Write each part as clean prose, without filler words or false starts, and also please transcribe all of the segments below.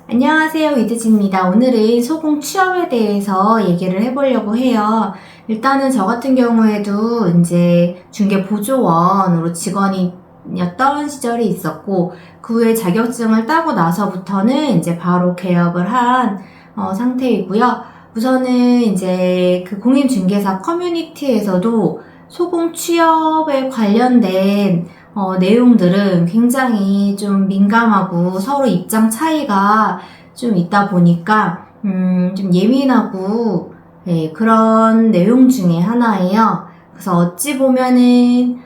안녕하세요, 이드지입니다. 오늘은 소공 취업에 대해서 얘기를 해보려고 해요. 일단은 저 같은 경우에도 이제 중개보조원으로 직원이었던 시절이 있었고, 그 후에 자격증을 따고 나서부터는 이제 바로 개업을 한 상태이고요. 우선은 이제 그 공인중개사 커뮤니티에서도 소공 취업에 관련된 내용들은 굉장히 좀 민감하고 서로 입장 차이가 좀 있다 보니까, 좀 예민하고, 네, 그런 내용 중에 하나예요. 그래서 어찌 보면은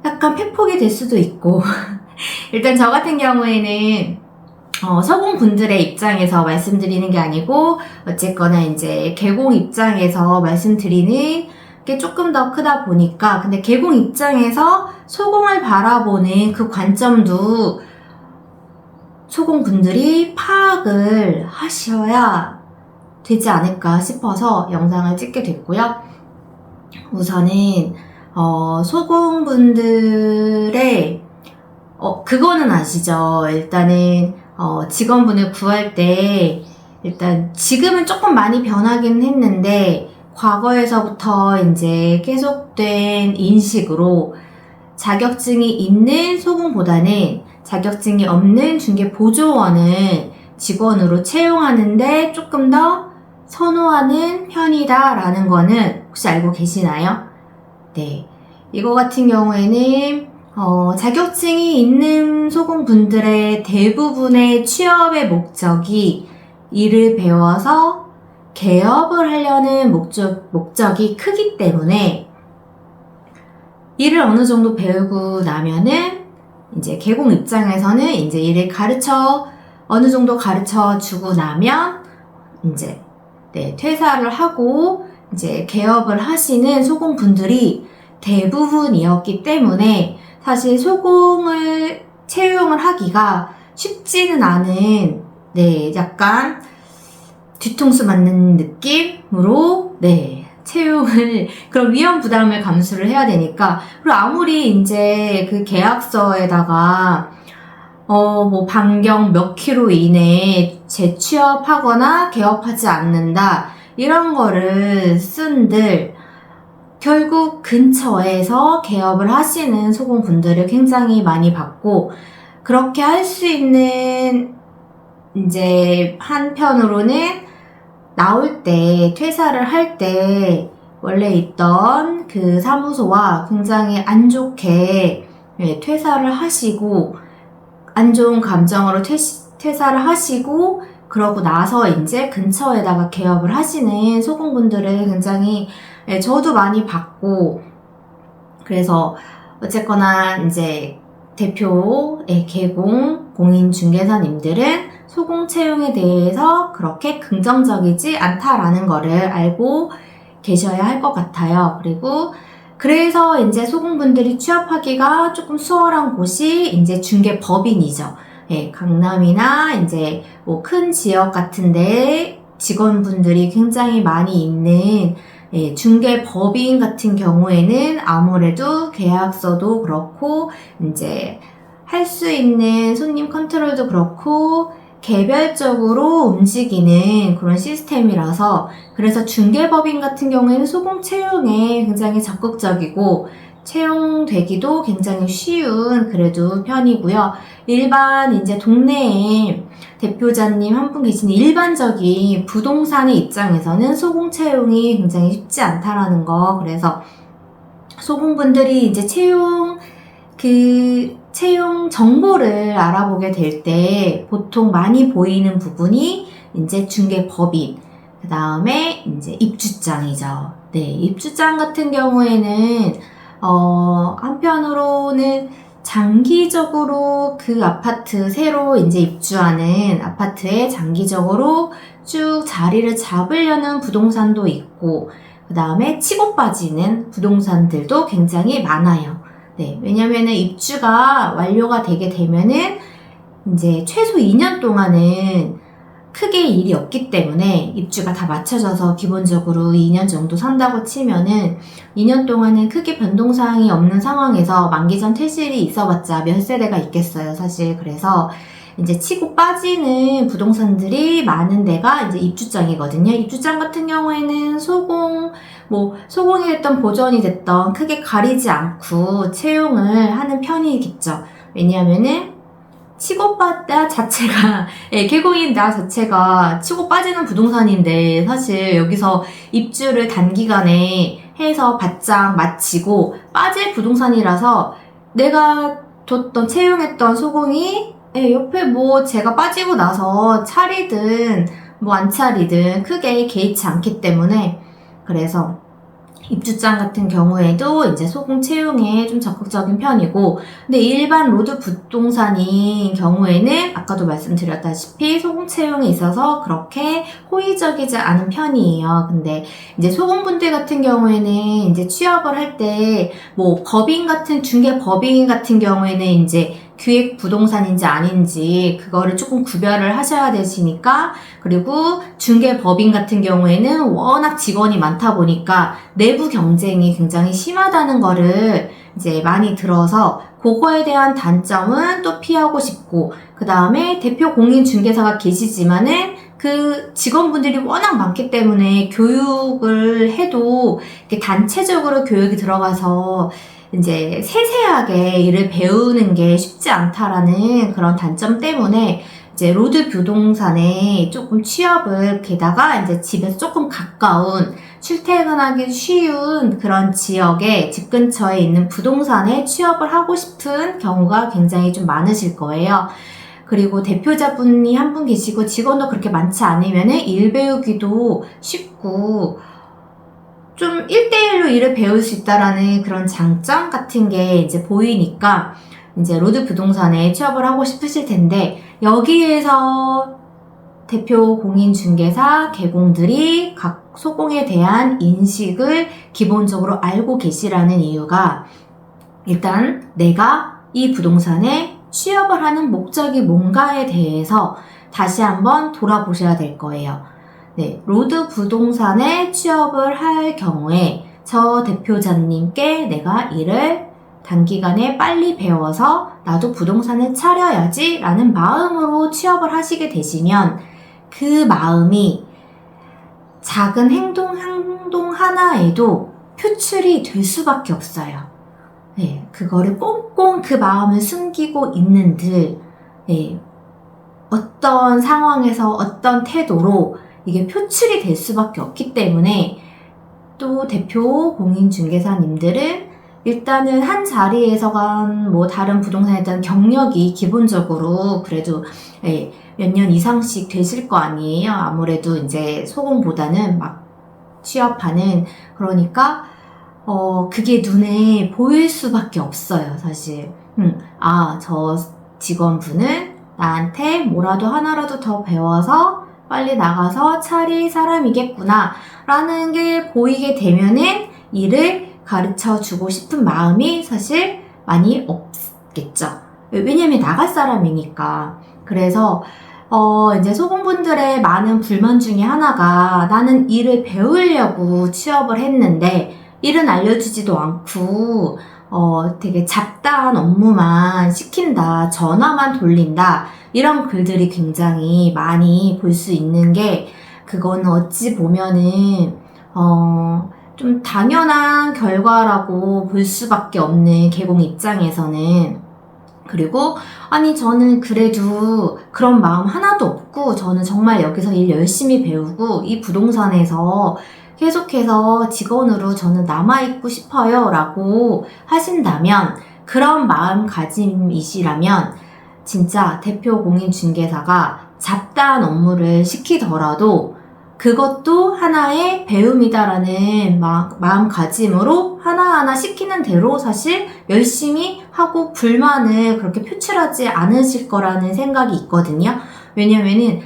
약간 팩폭이 될 수도 있고, 일단 저 같은 경우에는 서공분들의 입장에서 말씀드리는 게 아니고, 어쨌거나 이제 개공 입장에서 말씀드리는 게 조금 더 크다 보니까, 근데 개공 입장에서 소공을 바라보는 그 관점도 소공분들이 파악을 하셔야 되지 않을까 싶어서 영상을 찍게 됐고요. 우선은 소공분들의 그거는 아시죠? 일단은 직원분을 구할 때 일단 지금은 조금 많이 변하긴 했는데 과거에서부터 이제 계속된 인식으로 자격증이 있는 소공보다는 자격증이 없는 중개보조원을 직원으로 채용하는데 조금 더 선호하는 편이다라는 거는 혹시 알고 계시나요? 네. 이거 같은 경우에는 자격증이 있는 소공분들의 대부분의 취업의 목적이 일을 배워서 개업을 하려는 목적이 크기 때문에 일을 어느 정도 배우고 나면은 이제 개공 입장에서는 이제 일을 어느 정도 가르쳐 주고 나면 이제 퇴사를 하고 이제 개업을 하시는 소공분들이 대부분이었기 때문에 사실 소공을 채용을 하기가 쉽지는 않은 약간 뒤통수 맞는 느낌으로 채용을 그런 위험 부담을 감수를 해야 되니까, 그리고 아무리 이제 그 계약서에다가 뭐 반경 몇 킬로 이내에 재취업하거나 개업하지 않는다 이런 거를 쓴들 결국 근처에서 개업을 하시는 소공분들을 굉장히 많이 봤고, 그렇게 할 수 있는 이제 한편으로는 나올 때, 퇴사를 할 때 원래 있던 그 사무소와 굉장히 안 좋게 퇴사를 하시고, 안 좋은 감정으로 퇴사를 하시고, 그러고 나서 이제 근처에다가 개업을 하시는 소공분들을 굉장히 저도 많이 봤고, 그래서 어쨌거나 이제 대표 개공 공인중개사님들은 소공 채용에 대해서 그렇게 긍정적이지 않다라는 거를 알고 계셔야 할 것 같아요. 그리고 그래서 이제 소공분들이 취업하기가 조금 수월한 곳이 이제 중개법인이죠. 강남이나 이제 뭐 큰 지역 같은데 직원분들이 굉장히 많이 있는 중개법인 같은 경우에는 아무래도 계약서도 그렇고 이제 할 수 있는 손님 컨트롤도 그렇고 개별적으로 움직이는 그런 시스템이라서, 그래서 중개법인 같은 경우에는 소공 채용에 굉장히 적극적이고 채용되기도 굉장히 쉬운 그래도 편이고요. 일반 이제 동네에 대표자님 한 분 계신 일반적인 부동산의 입장에서는 소공 채용이 굉장히 쉽지 않다라는 거. 그래서 소공분들이 이제 채용 정보를 알아보게 될 때 보통 많이 보이는 부분이 이제 중개법인, 그 다음에 이제 입주장이죠. 입주장 같은 경우에는 한편으로는 장기적으로 그 아파트 새로 이제 입주하는 아파트에 장기적으로 쭉 자리를 잡으려는 부동산도 있고, 그 다음에 치고 빠지는 부동산들도 굉장히 많아요. 왜냐면은 입주가 완료가 되게 되면은 이제 최소 2년 동안은 크게 일이 없기 때문에, 입주가 다 맞춰져서 기본적으로 2년 정도 산다고 치면은 2년 동안은 크게 변동사항이 없는 상황에서 만기 전 퇴실이 있어봤자 몇 세대가 있겠어요, 사실. 그래서 이제 치고 빠지는 부동산들이 많은 데가 이제 입주장이거든요. 입주장 같은 경우에는 소공이 됐던 보전이 됐던 크게 가리지 않고 채용을 하는 편이겠죠. 왜냐하면은 치고 빠다 자체가, 예, 개공인 나 자체가 치고 빠지는 부동산인데, 사실 여기서 입주를 단기간에 해서 바짝 마치고 빠질 부동산이라서 내가 채용했던 소공이, 예, 옆에 제가 빠지고 나서 차리든 안 차리든 크게 개의치 않기 때문에, 그래서 입주장 같은 경우에도 이제 소공 채용에 좀 적극적인 편이고, 근데 일반 로드 부동산인 경우에는 아까도 말씀드렸다시피 소공 채용에 있어서 그렇게 호의적이지 않은 편이에요. 근데 이제 소공분들 같은 경우에는 이제 취업을 할 때 중개 법인 같은 경우에는 이제 기획 부동산인지 아닌지 그거를 조금 구별을 하셔야 되시니까, 그리고 중개법인 같은 경우에는 워낙 직원이 많다 보니까 내부 경쟁이 굉장히 심하다는 거를 이제 많이 들어서 그거에 대한 단점은 또 피하고 싶고, 그 다음에 대표 공인중개사가 계시지만은 그 직원분들이 워낙 많기 때문에 교육을 해도 이렇게 단체적으로 교육이 들어가서 이제 세세하게 일을 배우는 게 쉽지 않다라는 그런 단점 때문에 이제 로드 부동산에 조금 취업을, 게다가 이제 집에서 조금 가까운 출퇴근하기 쉬운 그런 지역에 집 근처에 있는 부동산에 취업을 하고 싶은 경우가 굉장히 좀 많으실 거예요. 그리고 대표자분이 한 분 계시고 직원도 그렇게 많지 않으면은 일 배우기도 쉽고 좀 1대1로 일을 배울 수 있다라는 그런 장점 같은 게 이제 보이니까 이제 로드 부동산에 취업을 하고 싶으실 텐데, 여기에서 대표 공인중개사 개공들이 각 소공에 대한 인식을 기본적으로 알고 계시라는 이유가, 일단 내가 이 부동산에 취업을 하는 목적이 뭔가에 대해서 다시 한번 돌아보셔야 될 거예요. 네, 로드 부동산에 취업을 할 경우에 저 대표자님께 내가 일을 단기간에 빨리 배워서 나도 부동산을 차려야지 라는 마음으로 취업을 하시게 되시면, 그 마음이 작은 행동 하나에도 표출이 될 수밖에 없어요. 네, 그거를 꽁꽁 그 마음을 숨기고 있는들, 네, 어떤 상황에서 어떤 태도로 이게 표출이 될 수밖에 없기 때문에, 또 대표 공인중개사님들은 일단은 한 자리에서간 다른 부동산에 대한 경력이 기본적으로 그래도 몇 년 이상씩 되실 거 아니에요. 아무래도 이제 소공보다는 막 취업하는, 그러니까 그게 눈에 보일 수밖에 없어요, 사실. 저 직원분은 나한테 뭐라도 하나라도 더 배워서 빨리 나가서 차릴 사람이겠구나 라는 게 보이게 되면은 일을 가르쳐 주고 싶은 마음이 사실 많이 없겠죠. 왜냐면 나갈 사람이니까. 그래서 이제 소공분들의 많은 불만 중에 하나가, 나는 일을 배우려고 취업을 했는데 일은 알려주지도 않고 되게 잡다한 업무만 시킨다, 전화만 돌린다, 이런 글들이 굉장히 많이 볼 수 있는 게, 그거는 어찌 보면은 좀 당연한 결과라고 볼 수밖에 없는 개공 입장에서는. 그리고 저는 그래도 그런 마음 하나도 없고, 저는 정말 여기서 일 열심히 배우고 이 부동산에서 계속해서 직원으로 저는 남아있고 싶어요 라고 하신다면, 그런 마음가짐이시라면 진짜 대표 공인중개사가 잡다한 업무를 시키더라도 그것도 하나의 배움이다라는 마음가짐으로 하나하나 시키는 대로 사실 열심히 하고 불만을 그렇게 표출하지 않으실 거라는 생각이 있거든요. 왜냐면은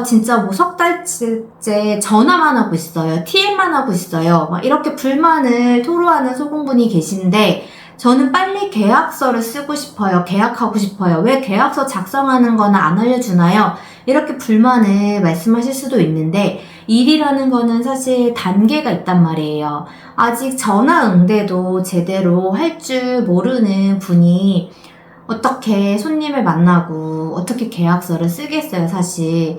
진짜 석 달째 전화만 하고 있어요. TM만 하고 있어요. 이렇게 불만을 토로하는 소공분이 계신데, 저는 빨리 계약서를 쓰고 싶어요. 계약하고 싶어요. 왜 계약서 작성하는 거는 안 알려주나요? 이렇게 불만을 말씀하실 수도 있는데, 일이라는 거는 사실 단계가 있단 말이에요. 아직 전화 응대도 제대로 할 줄 모르는 분이 어떻게 손님을 만나고 어떻게 계약서를 쓰겠어요, 사실.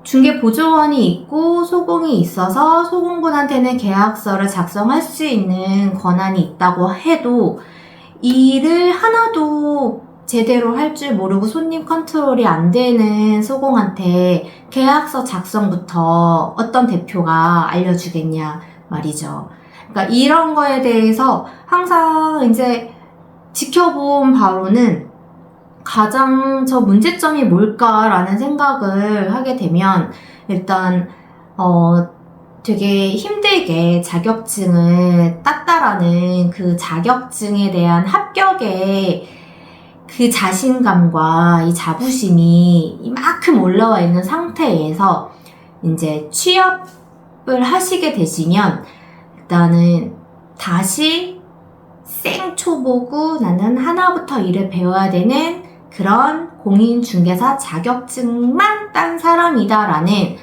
중개보조원이 있고 소공이 있어서 소공분한테는 계약서를 작성할 수 있는 권한이 있다고 해도 일을 하나도 제대로 할 줄 모르고 손님 컨트롤이 안 되는 소공한테 계약서 작성부터 어떤 대표가 알려주겠냐 말이죠. 그러니까 이런 거에 대해서 항상 이제 지켜본 바로는 가장 저 문제점이 뭘까라는 생각을 하게 되면 일단 되게 힘들게 자격증을 땄다라는 그 자격증에 대한 합격의 그 자신감과 이 자부심이 이만큼 올라와 있는 상태에서 이제 취업을 하시게 되시면 일단은 다시 생초보고 나는 하나부터 일을 배워야 되는 그런 공인중개사 자격증만 딴 사람이다라는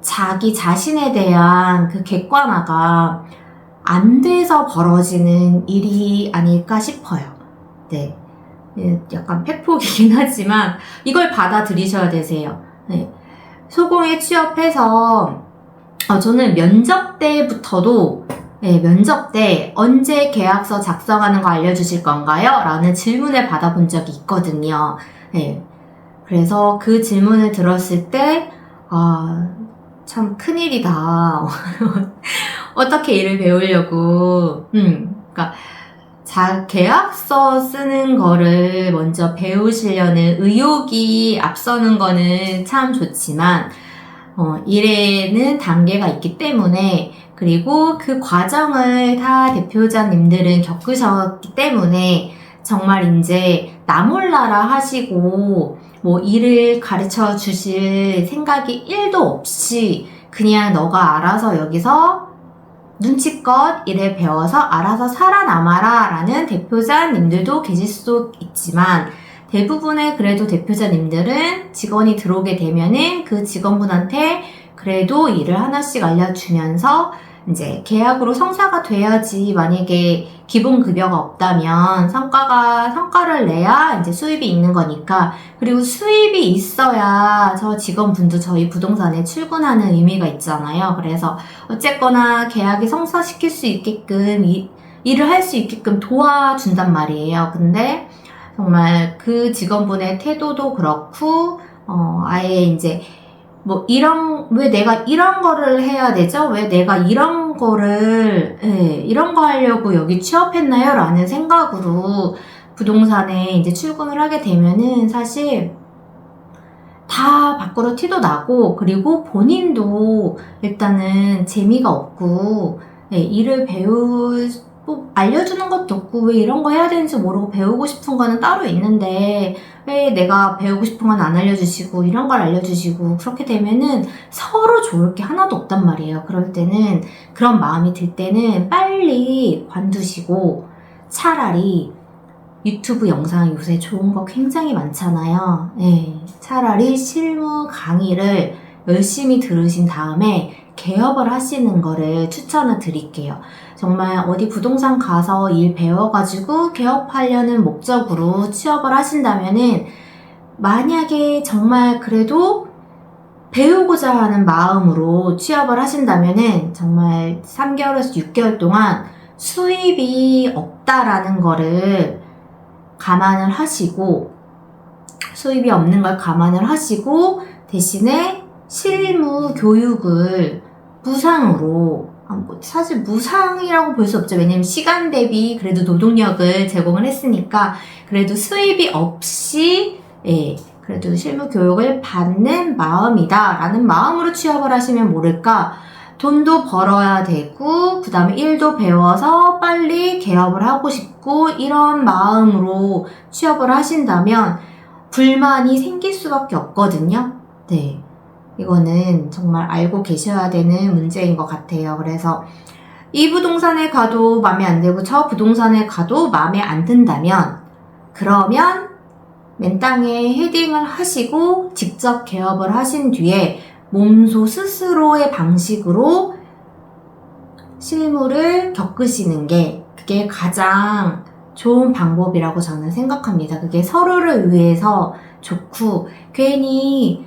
자기 자신에 대한 그 객관화가 안 돼서 벌어지는 일이 아닐까 싶어요. 네. 약간 팩폭이긴 하지만 이걸 받아들이셔야 되세요. 네. 소공에 취업해서 저는 면접 때부터도 면접 때 언제 계약서 작성하는 거 알려주실 건가요? 라는 질문을 받아본 적이 있거든요. 네. 그래서 그 질문을 들었을 때 참 큰일이다. 어떻게 일을 배우려고 그러니까 계약서 쓰는 거를 먼저 배우시려는 의욕이 앞서는 거는 참 좋지만 일에는 단계가 있기 때문에 그리고 그 과정을 다 대표자님들은 겪으셨기 때문에 정말 이제 나 몰라라 하시고 뭐 일을 가르쳐 주실 생각이 1도 없이 그냥 너가 알아서 여기서 눈치껏 일을 배워서 알아서 살아남아라 라는 대표자님들도 계실 수 있지만 대부분의 그래도 대표자님들은 직원이 들어오게 되면은 그 직원분한테 그래도 일을 하나씩 알려주면서 이제 계약으로 성사가 돼야지 만약에 기본 급여가 없다면 성과를 내야 이제 수입이 있는 거니까 그리고 수입이 있어야 저 직원분도 저희 부동산에 출근하는 의미가 있잖아요. 그래서 어쨌거나 계약이 성사시킬 수 있게끔 일을 할 수 있게끔 도와준단 말이에요. 근데 정말 그 직원분의 태도도 그렇고 아예 이제 뭐 왜 내가 이런 거를 해야 되죠? 왜 내가 이런 거 하려고 여기 취업했나요? 라는 생각으로 부동산에 이제 출근을 하게 되면은 사실 다 밖으로 티도 나고 그리고 본인도 일단은 재미가 없고 일을 알려주는 것도 없고 왜 이런 거 해야 되는지 모르고 배우고 싶은 거는 따로 있는데 왜 내가 배우고 싶은 건 안 알려주시고 이런 걸 알려주시고 그렇게 되면은 서로 좋을 게 하나도 없단 말이에요. 그럴 때는 그런 마음이 들 때는 빨리 관두시고 차라리 유튜브 영상 요새 좋은 거 굉장히 많잖아요. 차라리 실무 강의를 열심히 들으신 다음에 개업을 하시는 거를 추천을 드릴게요. 정말 어디 부동산 가서 일 배워가지고 개업하려는 목적으로 취업을 하신다면은 만약에 정말 그래도 배우고자 하는 마음으로 취업을 하신다면은 정말 3개월에서 6개월 동안 수입이 없다라는 거를 감안을 하시고 수입이 없는 걸 감안을 하시고 대신에 실무 교육을 무상으로 사실 무상이라고 볼 수 없죠. 왜냐면 시간 대비 그래도 노동력을 제공을 했으니까 그래도 수입이 없이 그래도 실무 교육을 받는 마음이다 라는 마음으로 취업을 하시면 모를까 돈도 벌어야 되고 그 다음에 일도 배워서 빨리 개업을 하고 싶고 이런 마음으로 취업을 하신다면 불만이 생길 수밖에 없거든요. 네. 이거는 정말 알고 계셔야 되는 문제인 것 같아요. 그래서 이 부동산에 가도 마음에 안 들고 저 부동산에 가도 마음에 안 든다면 그러면 맨 땅에 헤딩을 하시고 직접 개업을 하신 뒤에 몸소 스스로의 방식으로 실무를 겪으시는 게 그게 가장 좋은 방법이라고 저는 생각합니다. 그게 서로를 위해서 좋고, 괜히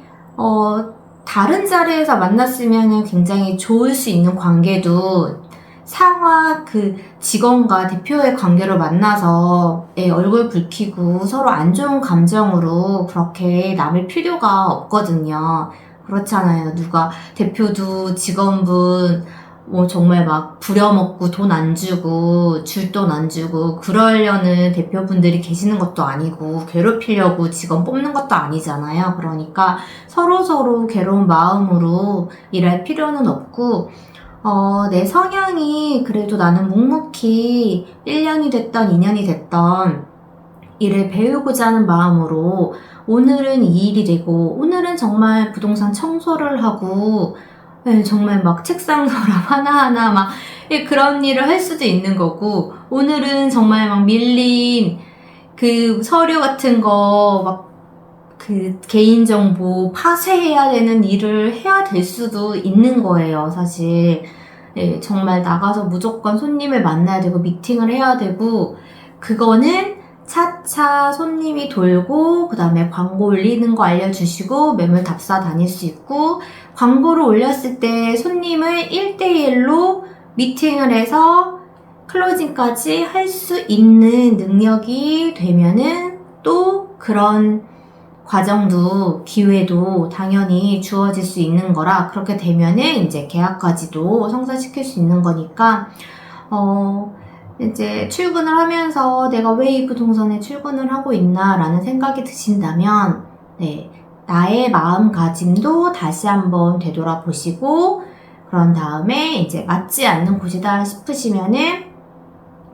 다른 자리에서 만났으면 굉장히 좋을 수 있는 관계도 상하 그 직원과 대표의 관계로 만나서 얼굴 붉히고 서로 안 좋은 감정으로 그렇게 남을 필요가 없거든요. 그렇잖아요. 누가 대표도 직원분 뭐 정말 막 부려먹고 돈 안 주고 줄 돈 안 주고 그러려는 대표분들이 계시는 것도 아니고 괴롭히려고 직원 뽑는 것도 아니잖아요. 그러니까 서로서로 괴로운 마음으로 일할 필요는 없고 내 성향이 그래도 나는 묵묵히 1년이 됐던 2년이 됐던 일을 배우고자 하는 마음으로 오늘은 이 일이 되고 오늘은 정말 부동산 청소를 하고 정말 막 책상 서랍 하나하나 막 그런 일을 할 수도 있는 거고 오늘은 정말 막 밀린 그 서류 같은 거 막 그 개인정보 파쇄해야 되는 일을 해야 될 수도 있는 거예요, 사실. 정말 나가서 무조건 손님을 만나야 되고 미팅을 해야 되고 그거는 차차 손님이 돌고 그 다음에 광고 올리는 거 알려주시고 매물 답사 다닐 수 있고 광고를 올렸을 때 손님을 1대1로 미팅을 해서 클로징까지 할 수 있는 능력이 되면은 또 그런 과정도 기회도 당연히 주어질 수 있는 거라 그렇게 되면은 이제 계약까지도 성사시킬 수 있는 거니까 이제 출근을 하면서 내가 왜 이 부동산에 출근을 하고 있나 라는 생각이 드신다면 나의 마음가짐도 다시 한번 되돌아보시고 그런 다음에 이제 맞지 않는 곳이다 싶으시면은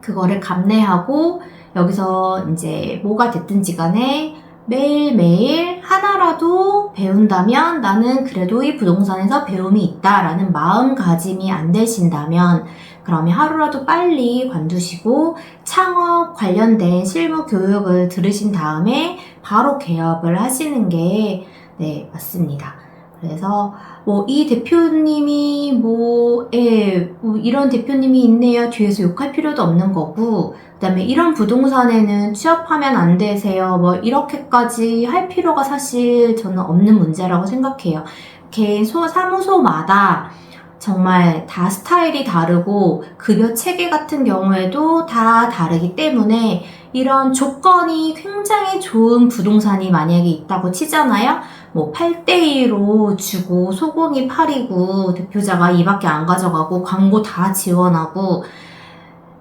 그거를 감내하고 여기서 이제 뭐가 됐든지 간에 매일매일 하나라도 배운다면 나는 그래도 이 부동산에서 배움이 있다라는 마음가짐이 안 되신다면 그러면 하루라도 빨리 관두시고 창업 관련된 실무 교육을 들으신 다음에 바로 개업을 하시는 게 맞습니다. 그래서 이 대표님이 이런 대표님이 있네요. 뒤에서 욕할 필요도 없는 거고 그 다음에 이런 부동산에는 취업하면 안 되세요. 이렇게까지 할 필요가 사실 저는 없는 문제라고 생각해요. 개인 사무소마다 정말 다 스타일이 다르고 급여 체계 같은 경우에도 다 다르기 때문에 이런 조건이 굉장히 좋은 부동산이 만약에 있다고 치잖아요. 8대2로 주고 소공이 8이고 대표자가 2밖에 안 가져가고 광고 다 지원하고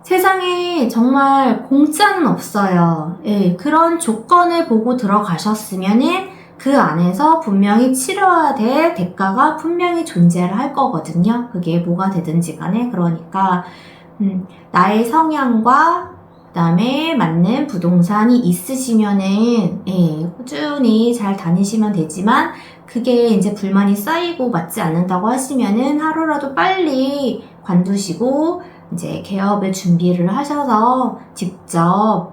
세상에 정말 공짜는 없어요. 그런 조건을 보고 들어가셨으면은 그 안에서 분명히 치러야 될 대가가 분명히 존재를 할 거거든요. 그게 뭐가 되든지 간에. 그러니까 나의 성향과 그다음에 맞는 부동산이 있으시면은 꾸준히 잘 다니시면 되지만 그게 이제 불만이 쌓이고 맞지 않는다고 하시면은 하루라도 빨리 관두시고 이제 개업을 준비를 하셔서 직접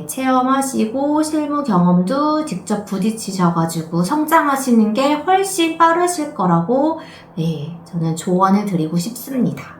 체험하시고 실무 경험도 직접 부딪히셔가지고 성장하시는 게 훨씬 빠르실 거라고 저는 조언을 드리고 싶습니다.